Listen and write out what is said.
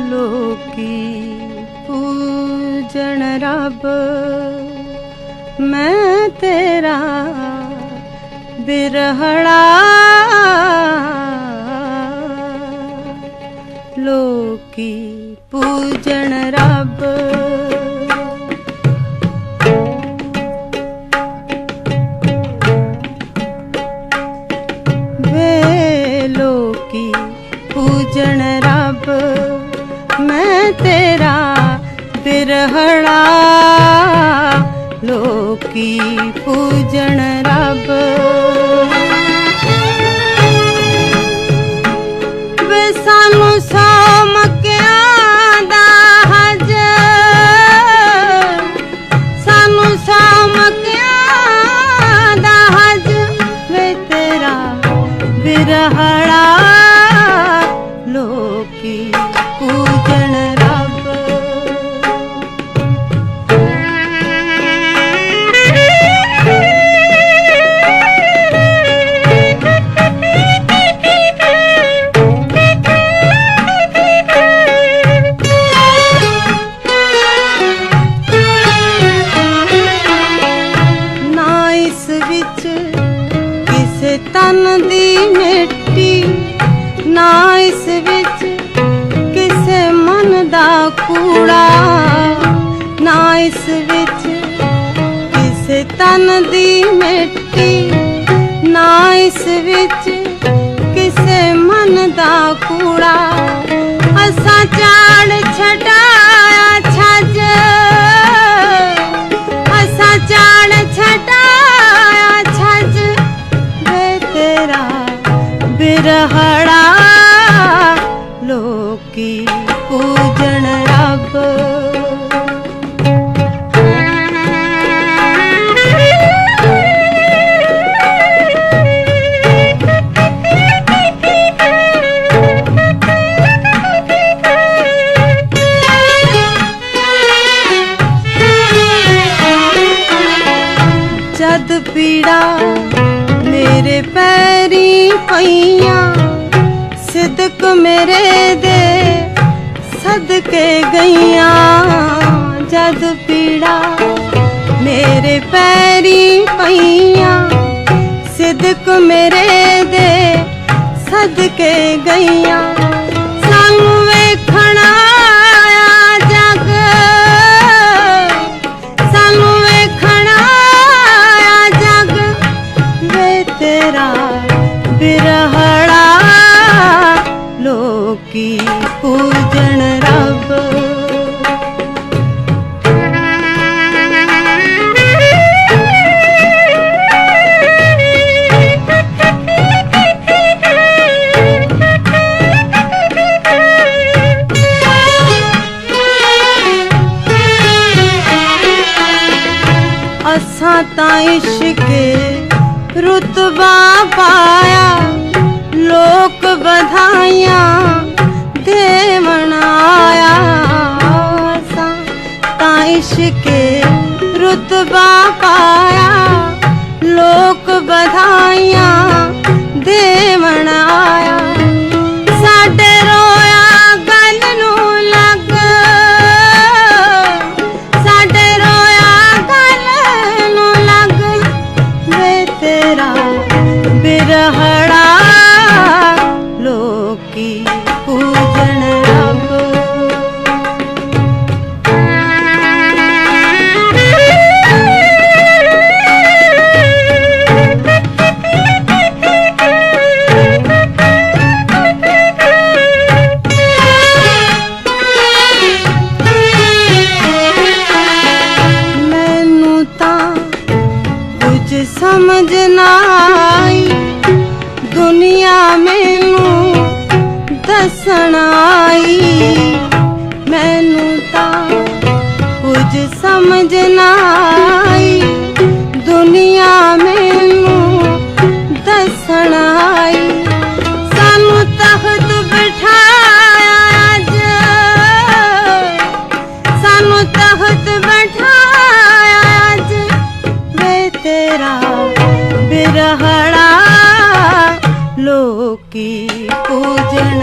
लोकी पूजन रब मैं तेरा बिरहड़ा। लोकी पूजन रब वे लोकी पूजन रब मैं तेरा बिरहड़ा। लोकी पूजन रब वे सानू मक्कियां दा हज, सानू मक्कियां दा हज वे तेरा बिरहड़ा। लोकी पूजन रब तन दी मिट्टी ना इस विच किसे मन दा कूड़ा, ना इस विच किसे तन दी मिट्टी ना इस विच किसे मन दा कूड़ा। असा चाड़ छटाया छज, असा चाड़ छटाया छज तेरा बिरहड़ा। लोकी पूजन रब जद पीड़ा मेरे पैरी पईयां सिदक मेरे दे सदके गईयां। जद पीड़ा मेरे पैरी पईयां सिदक मेरे दे सदके गईयां। सानू वेखणा आया जग, सानू वेखणा आया जग वे तेरा बिरहड़ा। लोकी पूजन रब असां तां इश्के रुतबा पाया लोक बधाइयां देवण आया। असां तां इश्के रुतबा पाया लोक बधाइयां देवण आया। साडे रोया गल नू लग, साडे रोया गल नू लग वे तेरा बिरहड़ा। लोकी पूजन रब मैनू तां कुछ समझ ना आई दुनिया मैनू दसन आई। मैनू तां कुछ समझ ना आई दुनिया मैनू दसन आई। सानू तख्त बिठाया अज, सानू तख्त बिठाया अज वे तेरा बिरहड़ा। लोकी पूजन